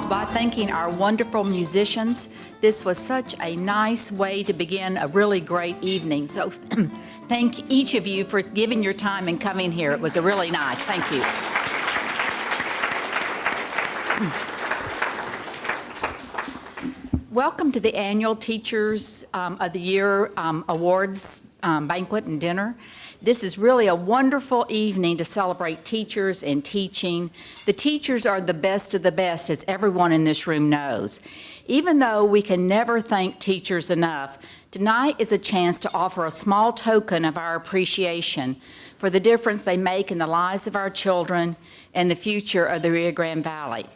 by thanking our wonderful musicians. This was such a nice way to begin a really great evening. So thank each of you for giving your time and coming here. It was a really nice. Thank you. Welcome to the annual Teachers of the Year Awards banquet and dinner. This is really a wonderful evening to celebrate teachers and teaching. The teachers are the best of the best, as everyone in this room knows. Even though we can never thank teachers enough, tonight is a chance to offer a small token of our appreciation for the difference they make in the lives of our children and the future of the Rio Grande Valley.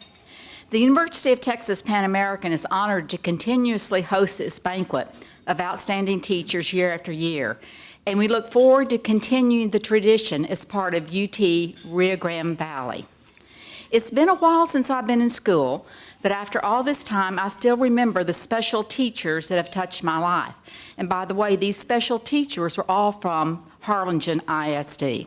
The University of Texas Pan American is honored to continuously host this banquet of outstanding teachers year after year, and we look forward to continuing the tradition as part of UT Rio Grande Valley. It's been a while since I've been in school, but after all this time, I still remember the special teachers that have touched my life. And by the way, these special teachers were all from Harlingen ISD.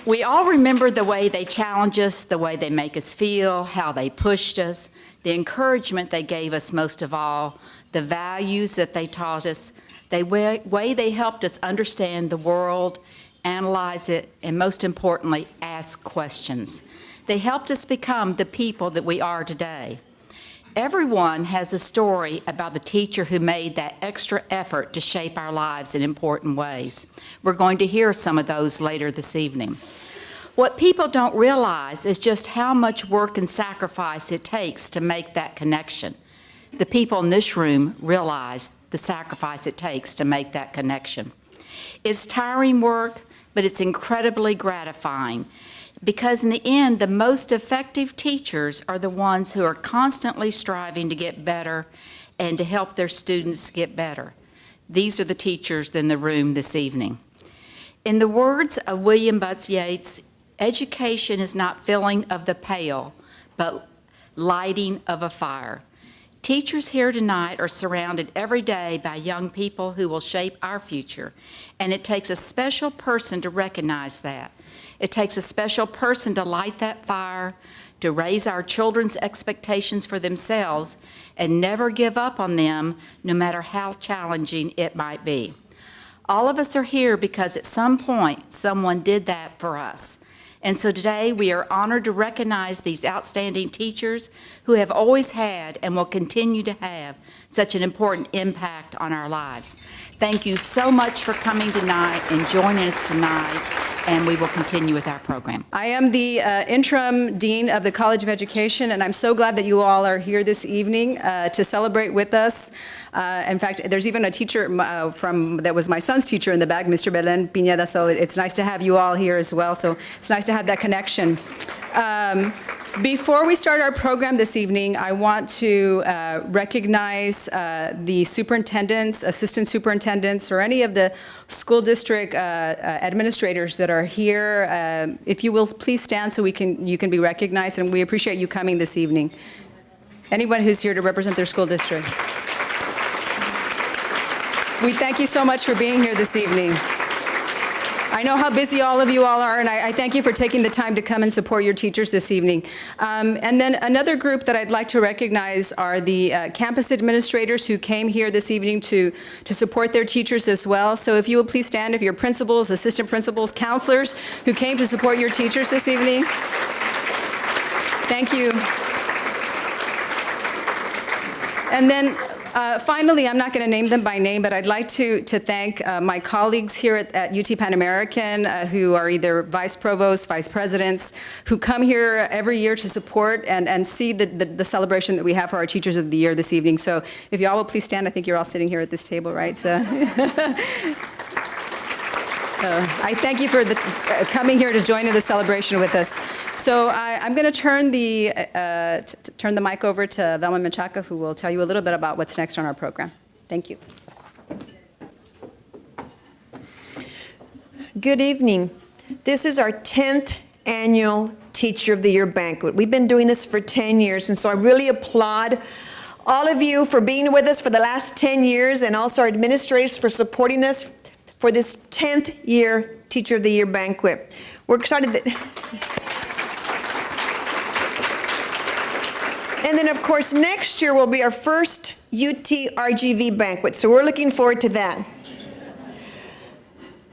We all remember the way they challenge us, the way they make us feel, how they pushed us, the encouragement they gave us most of all, the values that they taught us, the way they helped us understand the world, analyze it, and most importantly, ask questions. They helped us become the people that we are today. Everyone has a story about the teacher who made that extra effort to shape our lives in important ways. We're going to hear some of those later this evening. What people don't realize is just how much work and sacrifice it takes to make that connection. The people in this room realize the sacrifice it takes to make that connection. It's tiring work, but it's incredibly gratifying, because in the end, the most effective teachers are the ones who are constantly striving to get better and to help their students get better. These are the teachers in the room this evening. In the words of William Butts Yeats, education is not filling of the pail, but lighting of a fire. Teachers here tonight are surrounded every day by young people who will shape our future, and it takes a special person to recognize that. It takes a special person to light that fire, to raise our children's expectations for themselves, and never give up on them, no matter how challenging it might be. All of us are here because at some point, someone did that for us. And so today we are honored to recognize these outstanding teachers who have always had and will continue to have such an important impact on our lives. Thank you so much for coming tonight and joining us tonight, and we will continue with our program. I am the interim dean of the College of Education, and I'm so glad that you all are here this evening to celebrate with us. In fact, there's even a teacher that was my son's teacher in the back, Mr. Belen Pineda, so it's nice to have you all here as well. So it's nice to have that connection. Before we start our program this evening, I want to recognize the superintendents, assistant superintendents, or any of the school district administrators that are here. If you will please stand so you can be recognized, and we appreciate you coming this evening. Anyone who's here to represent their school district. We thank you so much for being here this evening. I know how busy all of you all are, and I thank you for taking the time to come and support your teachers this evening. And then another group that I'd like to recognize are the campus administrators who came here this evening to support their teachers as well. So if you will please stand, if you're principals, assistant principals, counselors who came to support your teachers this evening. Thank you. And then finally, I'm not going to name them by name, but I'd like to thank my colleagues here at UT Pan American who are either vice provosts, vice presidents, who come here every year to support and see the celebration that we have for our Teachers of the Year this evening. So if you all will please stand, I think you're all sitting here at this table, right? So, I thank you for coming here to join in the celebration with us. So I'm going to turn the mic over to Velma Menchaca, who will tell you a little bit about what's next on our program. Thank you. Good evening. This is our 10th annual Teacher of the Year banquet. We've been doing this for 10 years, and so I really applaud all of you for being with us for the last 10 years, and also our administrators for supporting us for this 10th year Teacher of the Year banquet. We're excited that And then, of course, next year will be our first UTRGV banquet, so we're looking forward to that.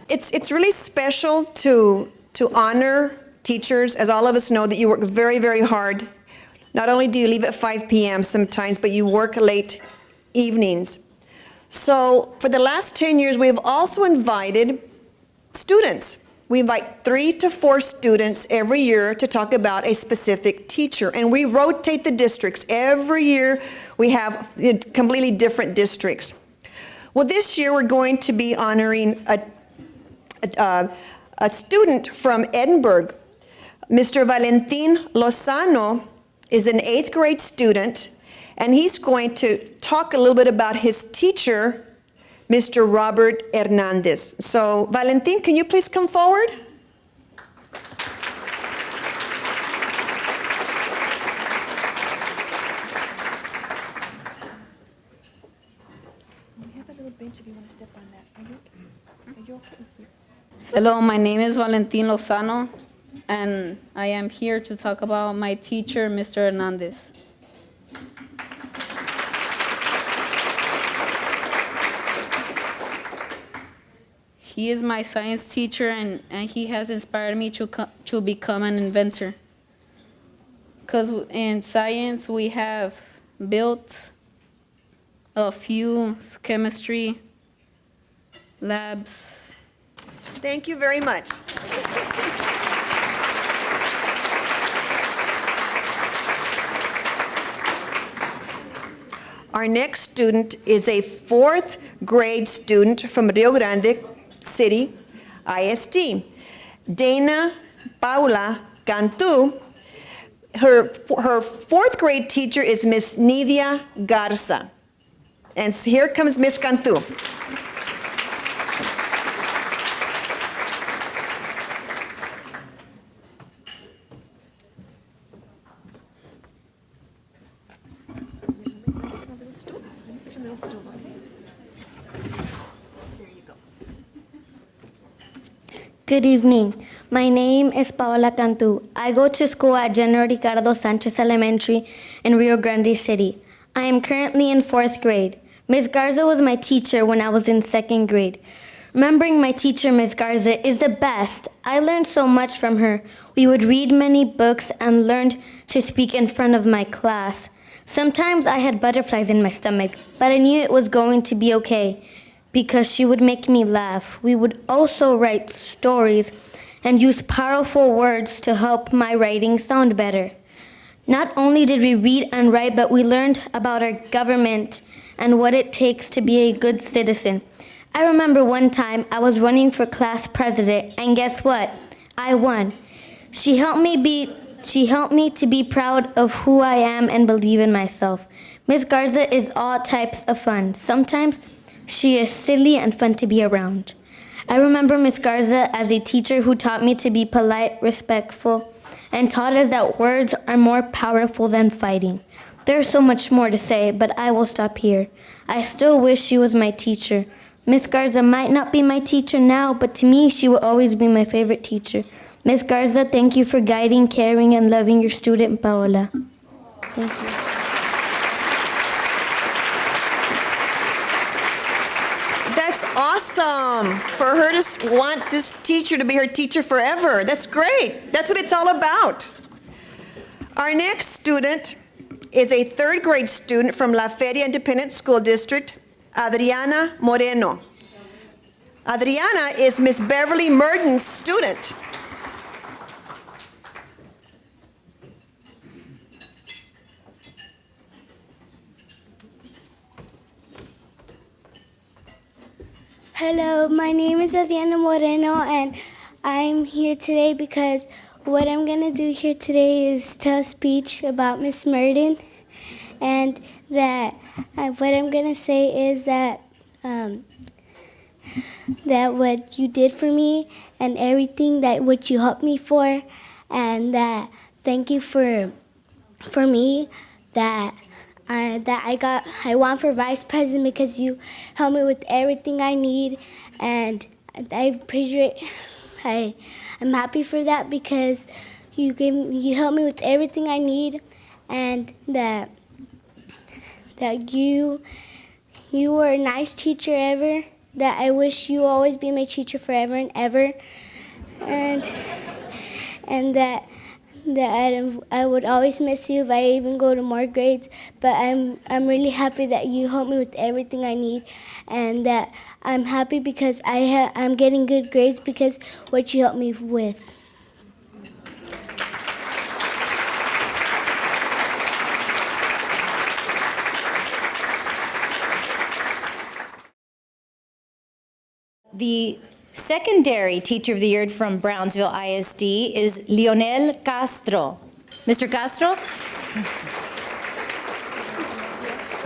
It's really special to honor teachers, as all of us know that you work very, very hard. Not only do you leave at 5 p.m. sometimes, but you work late evenings. So for the last 10 years, we have also invited students. We invite 3 to 4 students every year to talk about a specific teacher. And we rotate the districts. Every year we have completely different districts. Well, this year we're going to be honoring a student from Edinburgh. Mr. Valentin Lozano is an 8th grade student, and he's going to talk a little bit about his teacher, Mr. Robert Hernandez. So, Valentin, can you please come forward? We have a little bench if you want to step on that. Are you okay? Hello, my name is Valentin Lozano, and I am here to talk about my teacher, Mr. Hernandez. He is my science teacher, and he has inspired me to become an inventor. Because in science, we have built a few chemistry labs. Thank you very much. Our next student is a 4th grade student from Rio Grande City ISD. Dana Paula Cantu. Her 4th grade teacher is Miss Nidia Garza. And here comes Miss Cantu. Good evening. My name is Paola Cantu. I go to school at General Ricardo Sanchez Elementary in Rio Grande City. I am currently in 4th grade. Ms. Garza was my teacher when I was in 2nd grade. Remembering my teacher, Ms. Garza, is the best. I learned so much from her. We would read many books and learned to speak in front of my class. Sometimes I had butterflies in my stomach, but I knew it was going to be okay because she would make me laugh. We would also write stories and use powerful words to help my writing sound better. Not only did we read and write, but we learned about our government and what it takes to be a good citizen. I remember one time I was running for class president, and guess what? I won. She helped me to be proud of who I am and believe in myself. Ms. Garza is all types of fun. Sometimes she is silly and fun to be around. I remember Ms. Garza as a teacher who taught me to be polite, respectful, and taught us that words are more powerful than fighting. There's so much more to say, but I will stop here. I still wish she was my teacher. Ms. Garza might not be my teacher now, but to me, she will always be my favorite teacher. Ms. Garza, thank you for guiding, caring, and loving your student, Paola. Thank you. That's awesome for her to want this teacher to be her teacher forever. That's great. That's what it's all about. Our next student is a 3rd grade student from La Feria Independent School District, Adriana Moreno. Adriana is Miss Beverly Murden's student. Hello, my name is Adriana Moreno, and I'm here today because what I'm going to do here today is tell a speech about Miss Murden, and that what I'm going to say is that that what you did for me and everything that what you helped me for, and that thank you for me that I won for vice president because you helped me with everything I need, and I appreciate. I'm happy for that because you helped me with everything I need, and that you were a nice teacher ever, that I wish you always be my teacher forever and ever, and that I would always miss you if I even go to more grades, but I'm really happy that you help me with everything I need, and that I'm happy because I'm getting good grades because what you helped me with. The secondary Teacher of the Year from Brownsville ISD is Lionel Castro. Mr. Castro?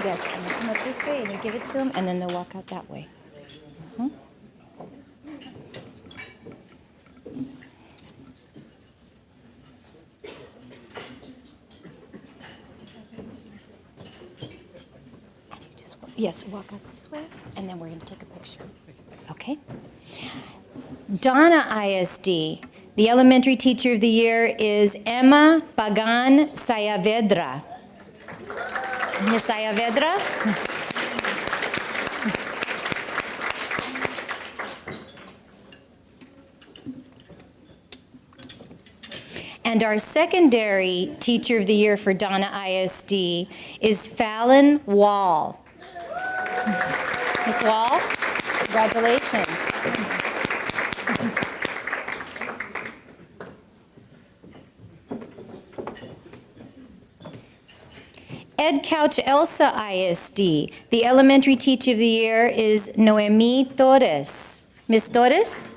Yes, and you come up this way and you give it to him, and then they'll walk out that way. Mhm. And you just yes, walk out this way, and then we're going to take a picture. Okay. Donna ISD, the elementary teacher of the year is Emma Pagan Sayavedra. Ms. Sayavedra? And our secondary teacher of the year for Donna ISD is Fallon Wall. Ms. Wall, congratulations. Ed Couch Elsa ISD. The elementary teacher of the year is Noemi Torres. Ms. Torres?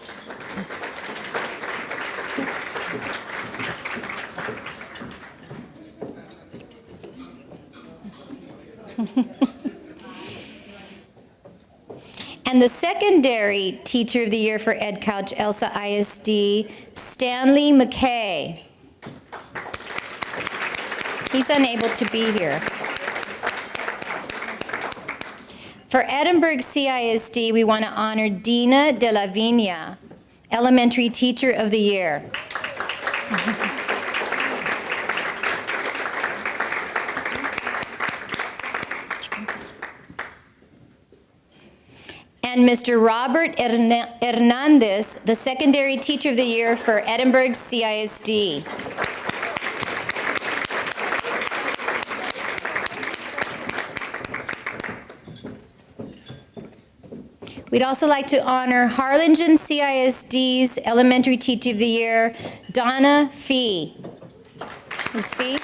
And the secondary teacher of the year for Ed Couch Elsa ISD, Stanley McKay. He's unable to be here. For Edinburgh CISD, we want to honor Dina De La Vigna, elementary teacher of the year. And Mr. Robert Hernandez, the secondary teacher of the year for Edinburgh CISD. We'd also like to honor Harlingen CISD's elementary teacher of the year, Donna Fee. Ms. Fee?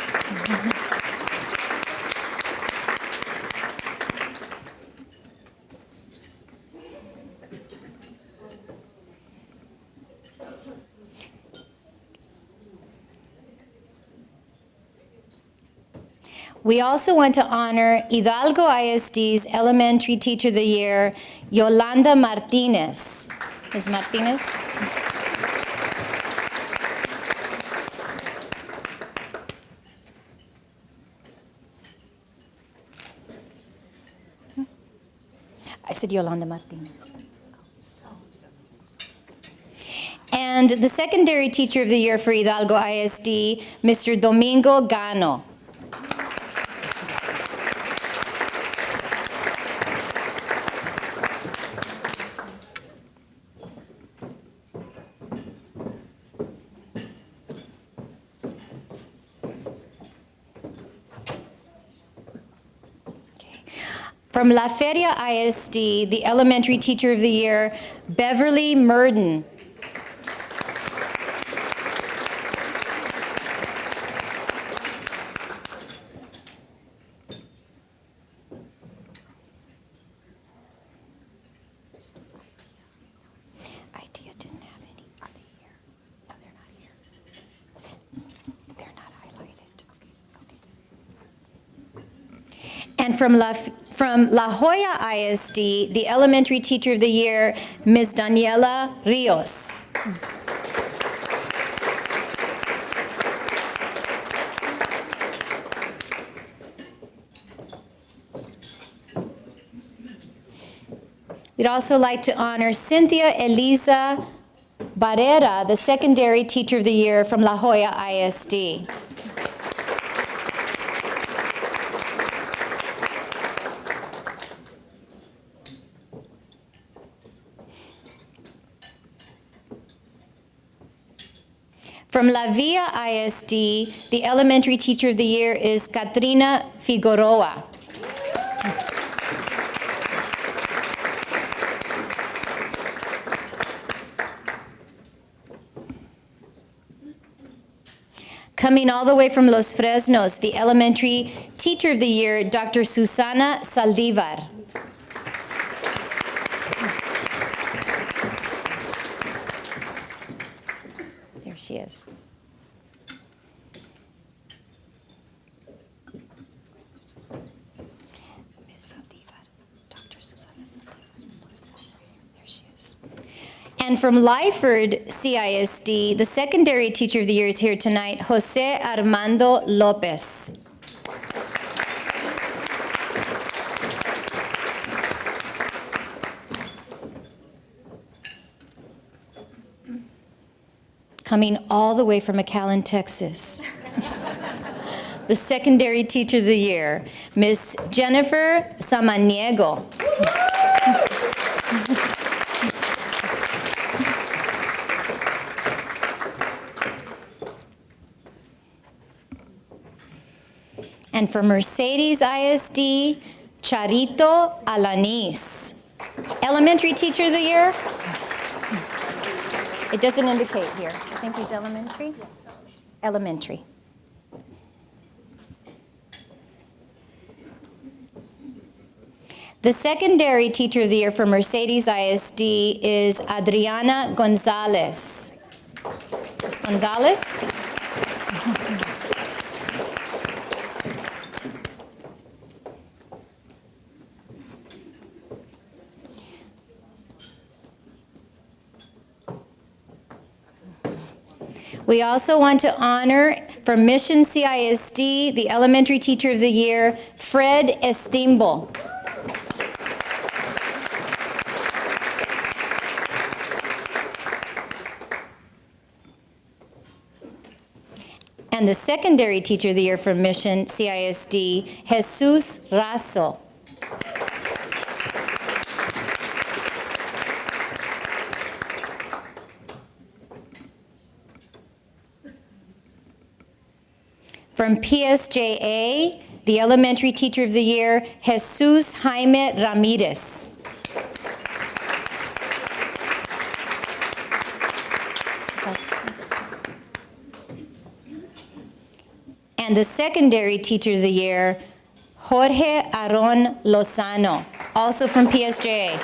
We also want to honor Hidalgo ISD's elementary teacher of the year, Yolanda Martinez. Ms. Martinez? I said Yolanda Martinez. And the secondary teacher of the year for Hidalgo ISD, Mr. Domingo Gano. From La Feria ISD, the elementary teacher of the year, Beverly Murden. Idea didn't have any. Are they here? No, they're not here. They're not highlighted. Okay. And from La Jolla ISD, the elementary teacher of the year, Ms. Daniela Rios. We'd also like to honor Cynthia Eliza Barrera, the secondary teacher of the year from La Jolla ISD. From La Villa ISD, the elementary teacher of the year is Katrina Figueroa. Coming all the way from Los Fresnos, the elementary teacher of the year, Dr. Susana Saldivar. There she is. Ms. Saldivar, Dr. Susana Saldivar, Los Fresnos. There she is. And from Lyford CISD, the secondary teacher of the year is here tonight, Jose Armando Lopez. Coming all the way from McAllen, Texas. The secondary teacher of the year, Miss Jennifer Samaniego. And for Mercedes ISD, Charito Alanis. Elementary teacher of the year? It doesn't indicate here. I think he's elementary? Yes. Elementary. The secondary teacher of the year for Mercedes ISD is Adriana Gonzalez. Ms. Gonzalez? We also want to honor, from Mission CISD, the elementary teacher of the year, Fred Estimbo. And the secondary teacher of the year from Mission CISD, Jesus Razo. From PSJA, the elementary teacher of the year, Jesus Jaime Ramirez. And the secondary teacher of the year, Jorge Aron Lozano, also from PSJA.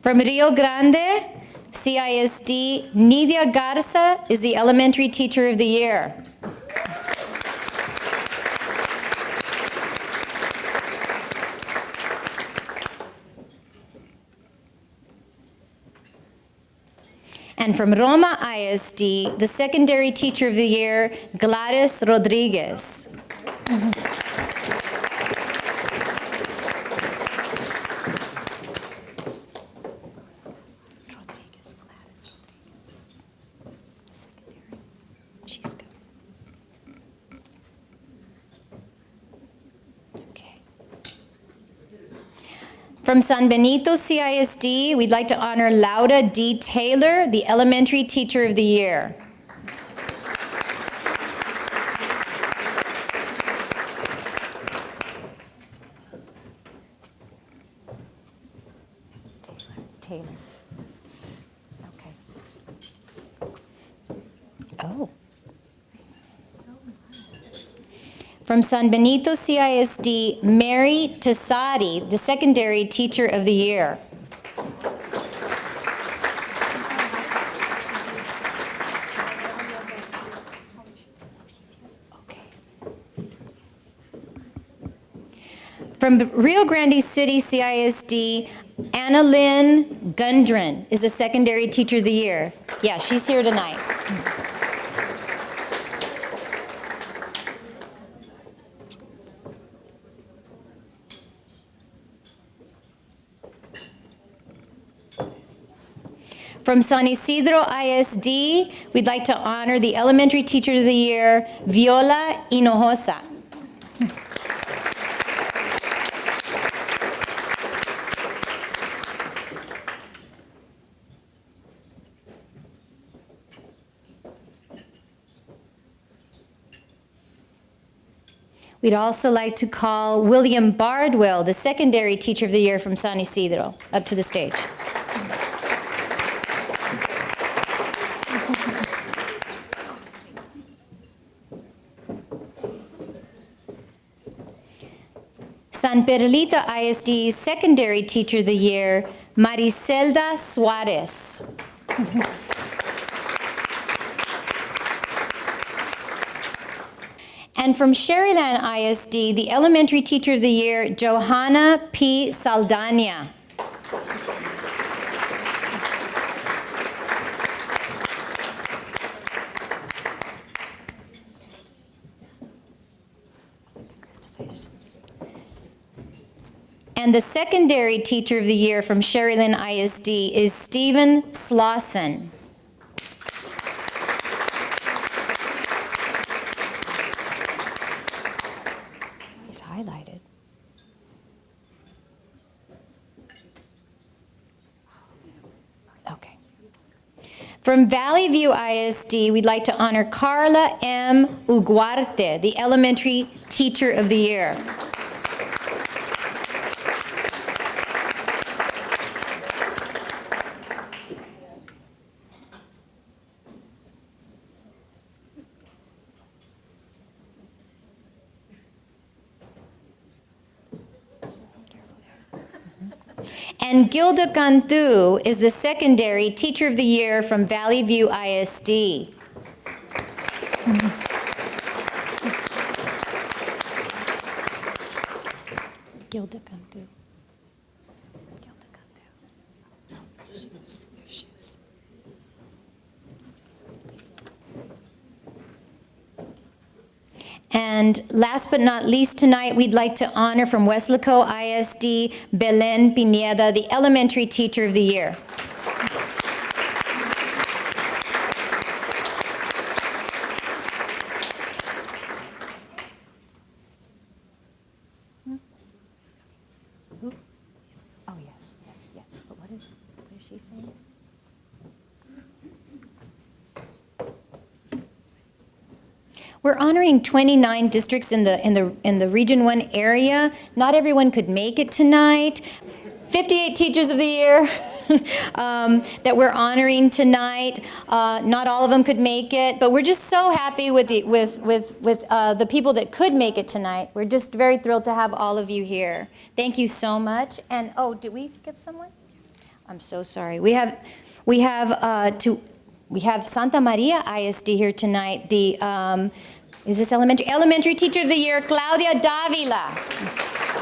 From Rio Grande, CISD, Nidia Garza is the elementary teacher of the year. And from Roma ISD, the secondary teacher of the year, Gladys Rodriguez. From San Benito CISD, we'd like to honor Laura D. Taylor, the elementary teacher of the year. Taylor. Okay. Oh. From San Benito CISD, Mary Tassadi, the secondary teacher of the year. From Rio Grande City CISD, Anna Lynn Gundren is the secondary teacher of the year. Yeah, she's here tonight. From San Isidro ISD, we'd like to honor the Elementary Teacher of the Year, Viola Hinojosa. We'd also like to call William Bardwell, the Secondary Teacher of the Year from San Isidro, up to the stage. San Perlita ISD Secondary Teacher of the Year, Maricelda Suarez. And from Sherryland ISD, the Elementary Teacher of the Year, Johanna P. Saldana. And the Secondary Teacher of the Year from Sherryland ISD is Stephen Slauson. He's highlighted. Okay. From Valley View ISD, we'd like to honor Carla M. Uguarte, the Elementary Teacher of the Year. And Gilda Cantu is the Secondary Teacher of the Year from Valley View ISD. Gilda Cantu. Gilda Cantu. There she is. And last but not least tonight, we'd like to honor from Weslaco ISD, Belen Pineda, the Elementary Teacher of the Year. Oh, yes. But what is she saying? We're honoring 29 districts in the Region 1 area. Not everyone could make it tonight. 58 Teachers of the Year that we're honoring tonight. Not all of them could make it, but we're just so happy with the people that could make it tonight. We're just very thrilled to have all of you here. Thank you so much. And oh, did we skip someone? I'm so sorry. We have Santa Maria ISD here tonight. The is this elementary teacher of the year, Claudia Davila.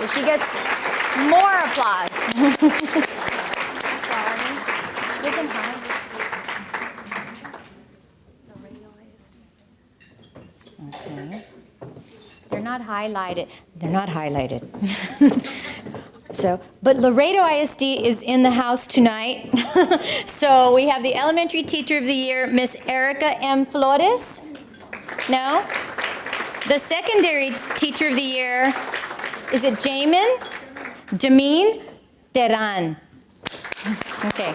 So she gets more applause. So sorry. She doesn't have. Okay. They're not highlighted. So, but Laredo ISD is in the house tonight. So we have the elementary teacher of the year, Miss Erica M. Flores. No? The secondary teacher of the year, is it Jameen Teran. Okay.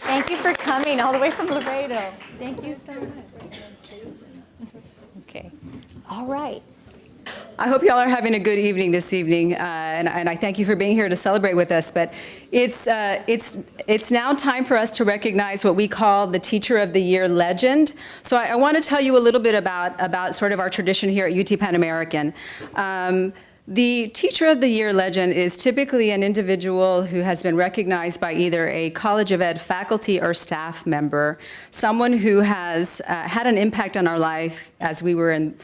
Thank you for coming all the way from Laredo. Thank you so much. Okay. All right. I hope y'all are having a good evening this evening, and I thank you for being here to celebrate with us. But it's now time for us to recognize what we call the Teacher of the Year legend. So I want to tell you a little bit about sort of our tradition here at UT Pan American. The Teacher of the Year legend is typically an individual who has been recognized by either a College of Ed faculty or staff member, someone who has had an impact on our life as we were in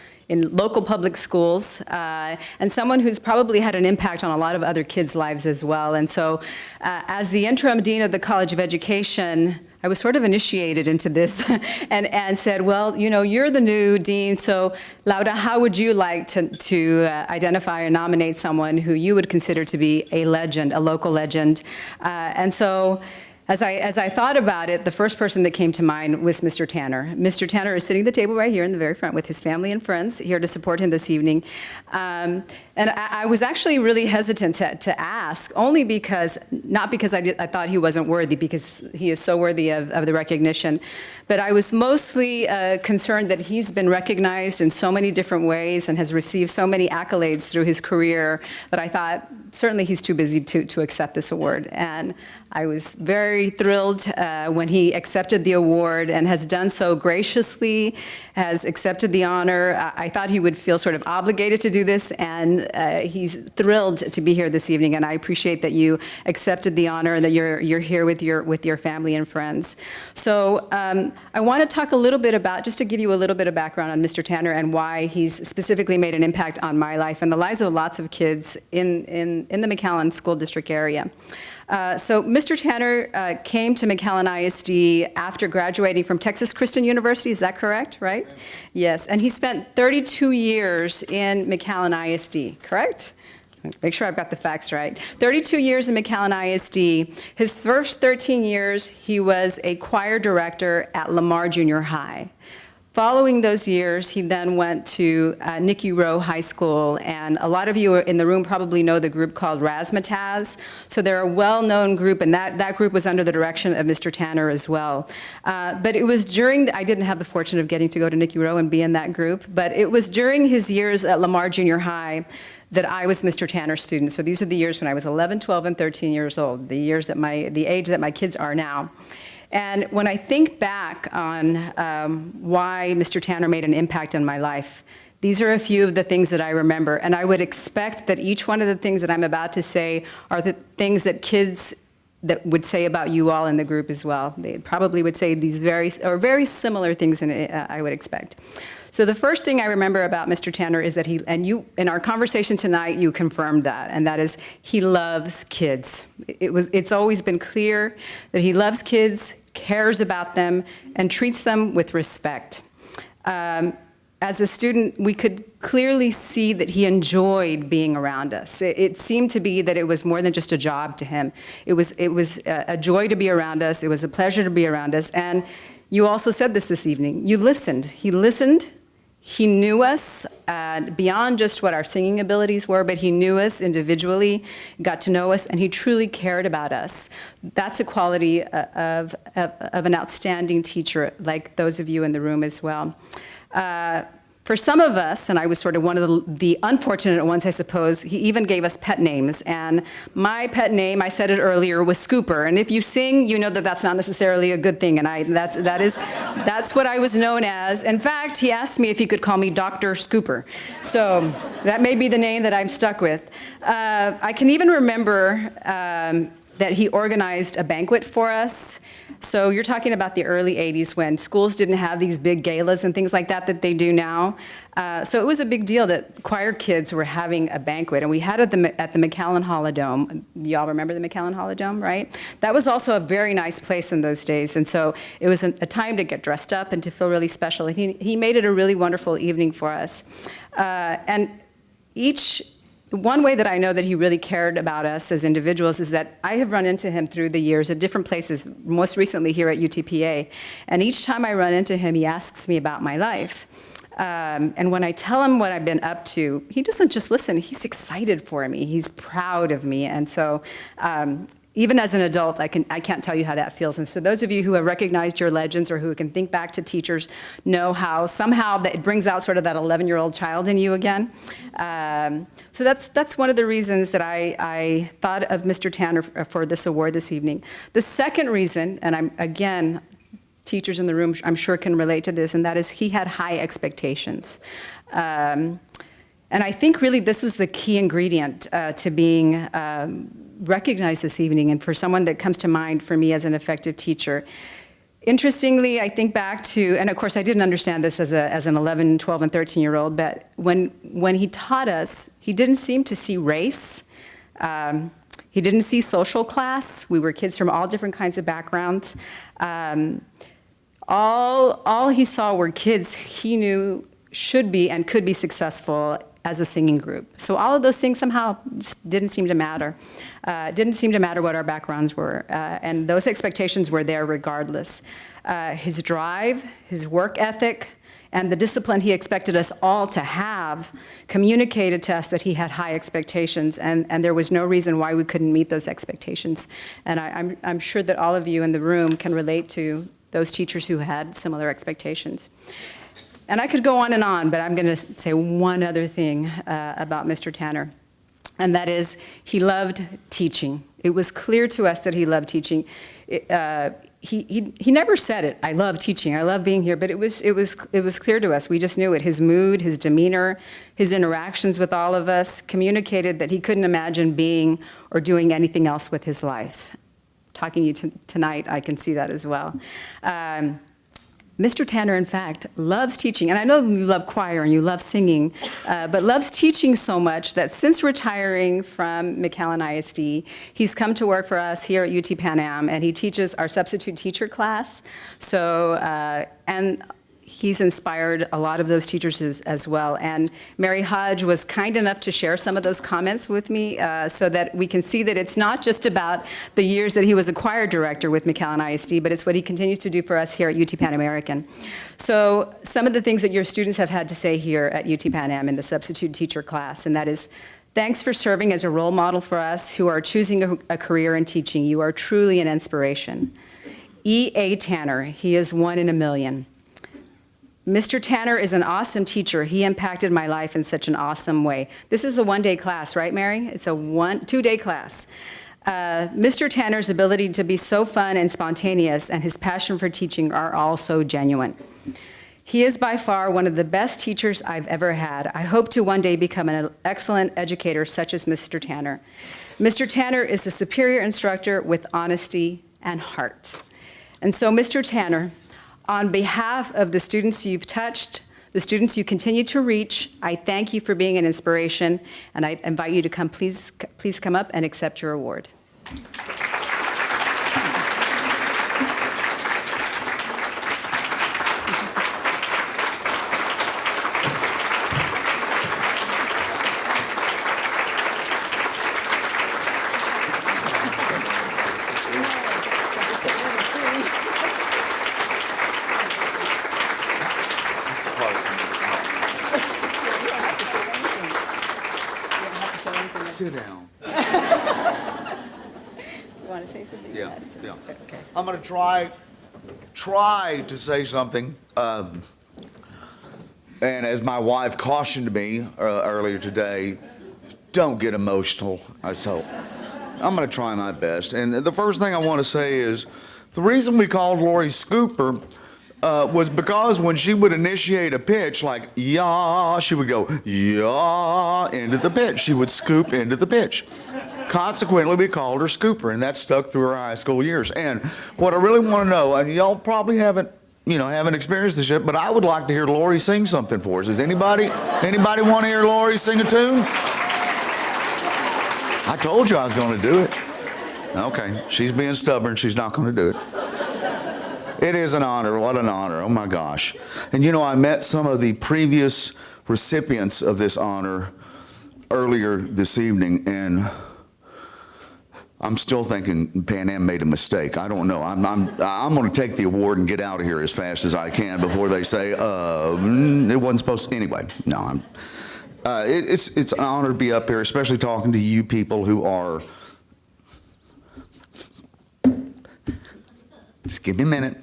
local public schools, and someone who's probably had an impact on a lot of other kids' lives as well. And so as the interim dean of the College of Education, I was sort of initiated into this and said, well, you know, you're the new dean, so Laura, how would you like to identify or nominate someone who you would consider to be a legend, a local legend? And so as I thought about it, the first person that came to mind was Mr. Tanner. Mr. Tanner is sitting at the table right here in the very front with his family and friends here to support him this evening. And I was actually really hesitant to ask, only because, not because I thought he wasn't worthy, because he is so worthy of the recognition, but I was mostly concerned that he's been recognized in so many different ways and has received so many accolades through his career that I thought certainly he's too busy to accept this award. And I was very thrilled when he accepted the award and has done so graciously, has accepted the honor. I thought he would feel sort of obligated to do this, and he's thrilled to be here this evening, and I appreciate that you accepted the honor and that you're here with your family and friends. So I want to talk a little bit about, just to give you a little bit of background on Mr. Tanner and why he's specifically made an impact on my life and the lives of lots of kids in the McAllen School District area. So Mr. Tanner came to McAllen ISD after graduating from Texas Christian University, is that correct, right? Yes, and he spent 32 years in McAllen ISD, correct? Make sure I've got the facts right. 32 years in McAllen ISD. His first 13 years, he was a choir director at Lamar Junior High. Following those years, he then went to Nikki Rowe High School, and a lot of you in the room probably know the group called Razzmatazz. So they're a well-known group, and that group was under the direction of Mr. Tanner as well. But it was during, I didn't have the fortune of getting to go to Nikki Rowe and be in that group, but it was during his years at Lamar Junior High that I was Mr. Tanner's student. So these are the years when I was 11, 12, and 13 years old, the age that my kids are now. And when I think back on why Mr. Tanner made an impact on my life, these are a few of the things that I remember. And I would expect that each one of the things that I'm about to say are the things that kids that would say about you all in the group as well. They probably would say these very similar things, I would expect. So the first thing I remember about Mr. Tanner is that in our conversation tonight, you confirmed that, and that is he loves kids. It's always been clear that he loves kids, cares about them, and treats them with respect. As a student, we could clearly see that he enjoyed being around us. It seemed to be that it was more than just a job to him. It was a joy to be around us. It was a pleasure to be around us. And you also said this evening. You listened. He listened. He knew us beyond just what our singing abilities were, but he knew us individually, got to know us, and he truly cared about us. That's a quality of an outstanding teacher, like those of you in the room as well. For some of us, and I was sort of one of the unfortunate ones, I suppose, he even gave us pet names. And my pet name, I said it earlier, was Scooper. And if you sing, you know that that's not necessarily a good thing. And that's what I was known as. In fact, he asked me if he could call me Dr. Scooper. So that may be the name that I'm stuck with. I can even remember that he organized a banquet for us. So you're talking about the early 80s when schools didn't have these big galas and things like that they do now. So it was a big deal that choir kids were having a banquet, and we had it at the McAllen Holodome. Y'all remember the McAllen Holodome, right? That was also a very nice place in those days, and so it was a time to get dressed up and to feel really special. He made it a really wonderful evening for us. And one way that I know that he really cared about us as individuals is that I have run into him through the years at different places, most recently here at UTPA. And each time I run into him, he asks me about my life. And when I tell him what I've been up to, he doesn't just listen, he's excited for me. He's proud of me. And so even as an adult, I can't tell you how that feels. And so those of you who have recognized your legends or who can think back to teachers know how somehow that it brings out sort of that 11-year-old child in you again. So that's one of the reasons that I thought of Mr. Tanner for this award this evening. The second reason, and again, teachers in the room I'm sure can relate to this, and that is he had high expectations. And I think really this was the key ingredient to being recognized this evening, and for someone that comes to mind for me as an effective teacher. Interestingly, I think back to, and of course I didn't understand this as an 11, 12, and 13-year-old, but when he taught us, he didn't seem to see race. He didn't see social class. We were kids from all different kinds of backgrounds. All he saw were kids he knew should be and could be successful as a singing group. So all of those things somehow just didn't seem to matter. Didn't seem to matter what our backgrounds were. And those expectations were there regardless. His drive, his work ethic, and the discipline he expected us all to have communicated to us that he had high expectations, and there was no reason why we couldn't meet those expectations. And I'm sure that all of you in the room can relate to those teachers who had similar expectations. And I could go on, but I'm going to say one other thing about Mr. Tanner, and that is he loved teaching. It was clear to us that he loved teaching. He never said it, I love teaching, I love being here, but it was clear to us. We just knew it. His mood, his demeanor, his interactions with all of us communicated that he couldn't imagine being or doing anything else with his life. Talking to you tonight, I can see that as well. Mr. Tanner, in fact, loves teaching, and I know you love choir and you love singing, but loves teaching so much that since retiring from McAllen ISD, he's come to work for us here at UTPA, and he teaches our substitute teacher class. So, and he's inspired a lot of those teachers as well. And Mary Hodge was kind enough to share some of those comments with me so that we can see that it's not just about the years that he was a choir director with McAllen ISD, but it's what he continues to do for us here at UT Pan American. So some of the things that your students have had to say here at UT Pan Am in the substitute teacher class, and that is, thanks for serving as a role model for us who are choosing a career in teaching. You are truly an inspiration. E.A. Tanner, he is one in a million. Mr. Tanner is an awesome teacher. He impacted my life in such an awesome way. This is a one-day class, right, Mary? It's a two-day class. Mr. Tanner's ability to be so fun and spontaneous and his passion for teaching are all so genuine. He is by far one of the best teachers I've ever had. I hope to one day become an excellent educator such as Mr. Tanner. Mr. Tanner is a superior instructor with honesty and heart. And so, Mr. Tanner, on behalf of the students you've touched, the students you continue to reach, I thank you for being an inspiration, and I invite you to come, please come up and accept your award. Sit down. You want to say something? Yeah, yeah. Okay. I'm going to try to say something. And as my wife cautioned me earlier today, don't get emotional. So I'm going to try my best. And the first thing I want to say is the reason we called Lori Scooper was because when she would initiate a pitch like yah, she would go yah into the pitch. She would scoop into the pitch. Consequently, we called her Scooper, and that stuck through her high school years. And what I really want to know, and y'all probably haven't experienced this yet, but I would like to hear Lori sing something for us. Does anybody want to hear Lori sing a tune? I told you I was going to do it. Okay, she's being stubborn. She's not going to do it. It is an honor. What an honor. Oh, my gosh. And, I met some of the previous recipients of this honor earlier this evening, and I'm still thinking Pan Am made a mistake. I don't know. I'm going to take the award and get out of here as fast as I can before they say, it wasn't supposed to. Anyway, no. It's an honor to be up here, especially talking to you people who are. Just give me a minute.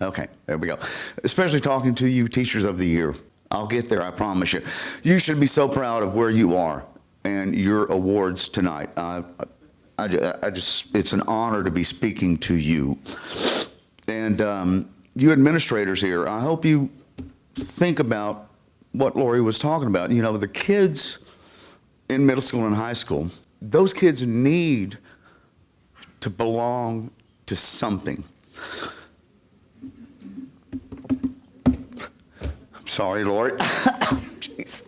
Okay, there we go. Especially talking to you, Teachers of the Year. I'll get there, I promise you. You should be so proud of where you are and your awards tonight. It's an honor to be speaking to you. And you administrators here, I hope you think about what Lori was talking about. The kids in middle school and high school, those kids need to belong to something. Sorry, Lord. Jeez.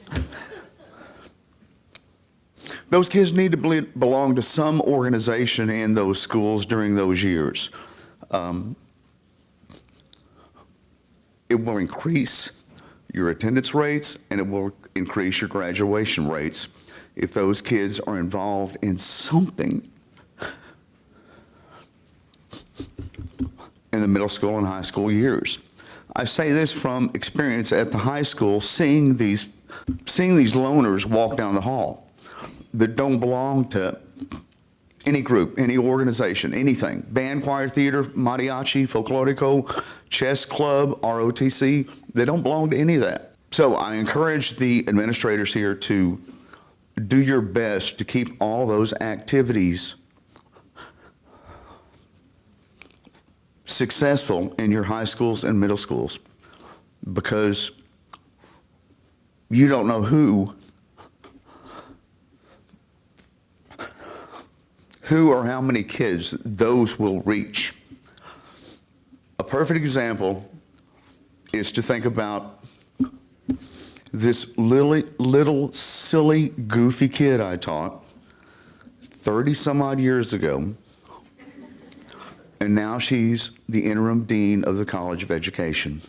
Those kids need to belong to some organization in those schools during those years. It will increase your attendance rates, and it will increase your graduation rates if those kids are involved in something in the middle school and high school years. I say this from experience at the high school, seeing these loners walk down the hall that don't belong to any group, any organization, anything. Band, choir, theater, mariachi, folklorico, chess club, ROTC, they don't belong to any of that. So I encourage the administrators here to do your best to keep all those activities successful in your high schools and middle schools, because you don't know who or how many kids those will reach. A perfect example is to think about this little silly, goofy kid I taught 30 some odd years ago, and now she's the interim dean of the College of Education.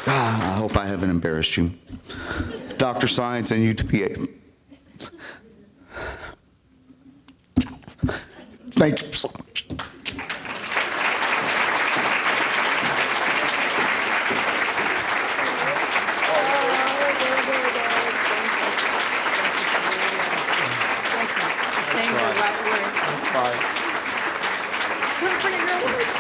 I hope I haven't embarrassed you. Dr. Saenz and UTPA. Thank you so much. Saying the right words. Don't forget your words.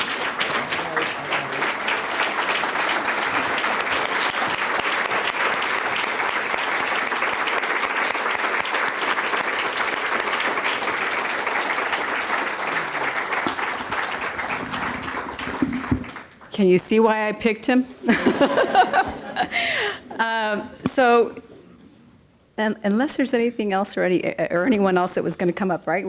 Can you see why I picked him? Unless there's anything else or anyone else that was going to come up, right?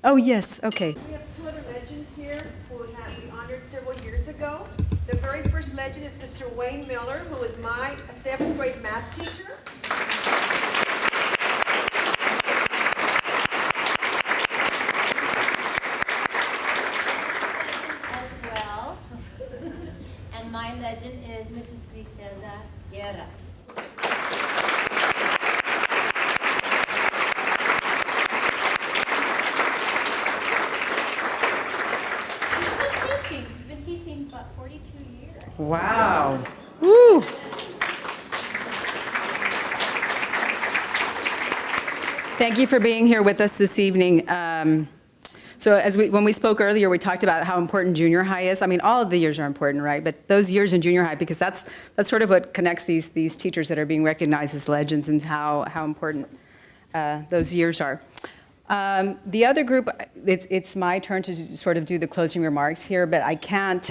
Oh, yes, okay. We have two other legends here who we honored several years ago. The very first legend is Mr. Wayne Miller, who was my 7th grade math teacher. As well. And my legend is Mrs. Griselda Guerra. She's been teaching about 42 years. Wow. Woo. Thank you for being here with us this evening. So when we spoke earlier, we talked about how important junior high is. I mean, all of the years are important, right? But those years in junior high, because that's sort of what connects these teachers that are being recognized as legends, and how important those years are. The other group, it's my turn to sort of do the closing remarks here, but I can't,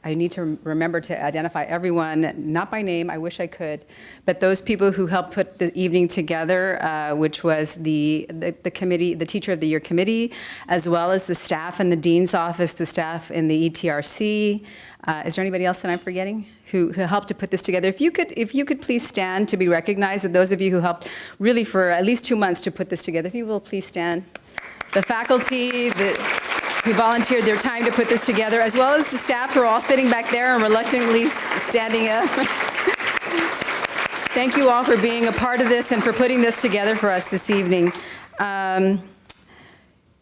I need to remember to identify everyone, not by name, I wish I could, but those people who helped put the evening together, which was the committee, the Teacher of the Year committee, as well as the staff in the Dean's office, the staff in the ETRC. Is there anybody else that I'm forgetting who helped to put this together? If you could please stand to be recognized, and those of you who helped really for at least 2 months to put this together, if you will please stand. The faculty who volunteered their time to put this together, as well as the staff who are all sitting back there and reluctantly standing up. Thank you all for being a part of this and for putting this together for us this evening. And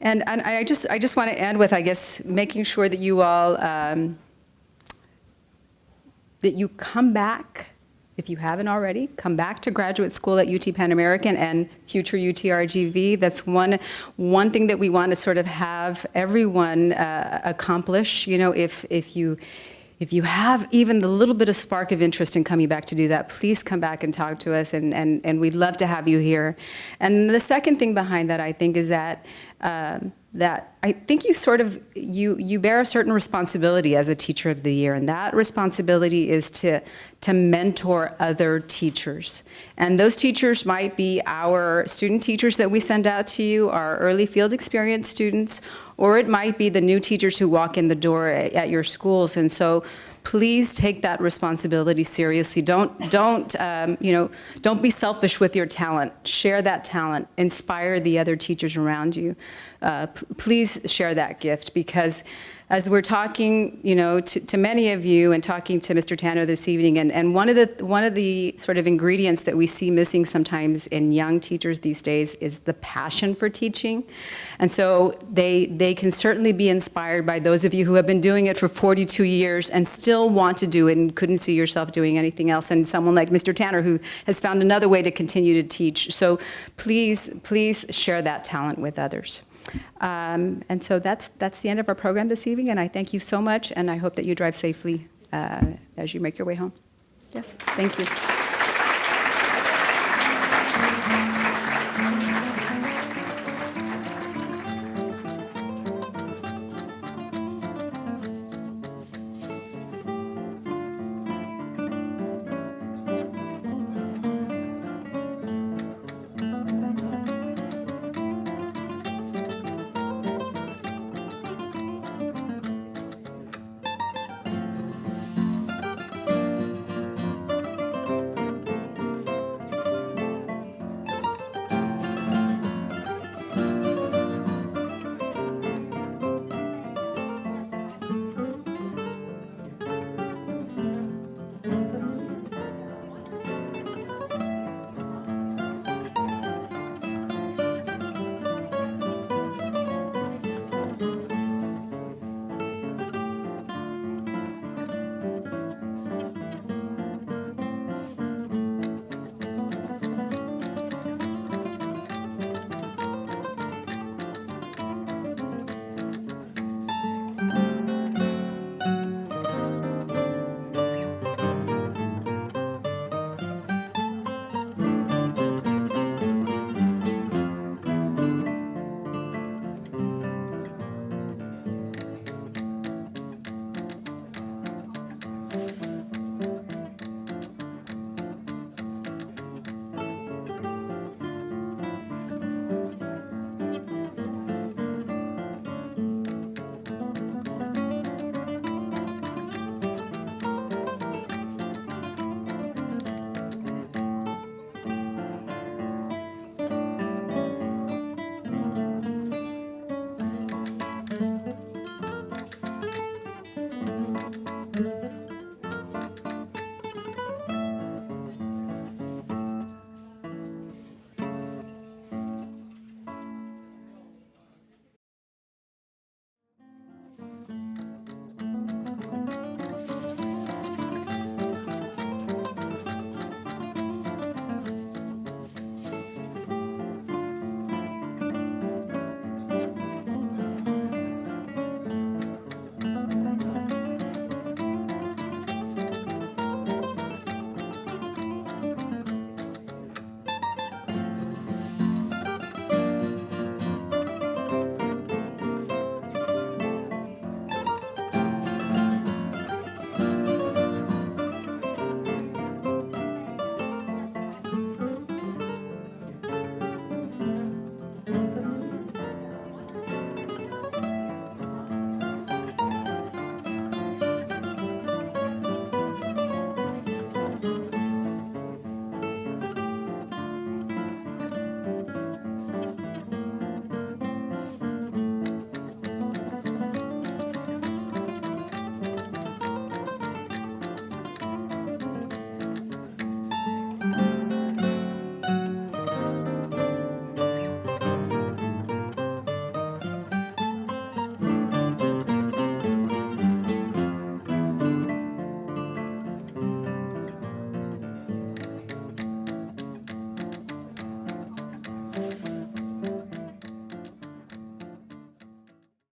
I just want to end with, I guess, making sure that you all, that you come back, if you haven't already, come back to graduate school at UT Pan American and future UTRGV. That's one thing that we want to sort of have everyone accomplish. You know, if you have even the little bit of spark of interest in coming back to do that, please come back and talk to us, and we'd love to have you here. And the second thing behind that, I think, is that that I think you sort of, you bear a certain responsibility as a Teacher of the Year, and that responsibility is to mentor other teachers. And those teachers might be our student teachers that we send out to you, our early field experience students, or it might be the new teachers who walk in the door at your schools. And so please take that responsibility seriously. Don't be selfish with your talent. Share that talent. Inspire the other teachers around you. Please share that gift, because as we're talking, to many of you and talking to Mr. Tanner this evening, and one of the sort of ingredients that we see missing sometimes in young teachers these days is the passion for teaching. And so they can certainly be inspired by those of you who have been doing it for 42 years and still want to do it and couldn't see yourself doing anything else, and someone like Mr. Tanner who has found another way to continue to teach. So please share that talent with others. And so that's the end of our program this evening, and I thank you so much, and I hope that you drive safely as you make your way home. Yes, thank you.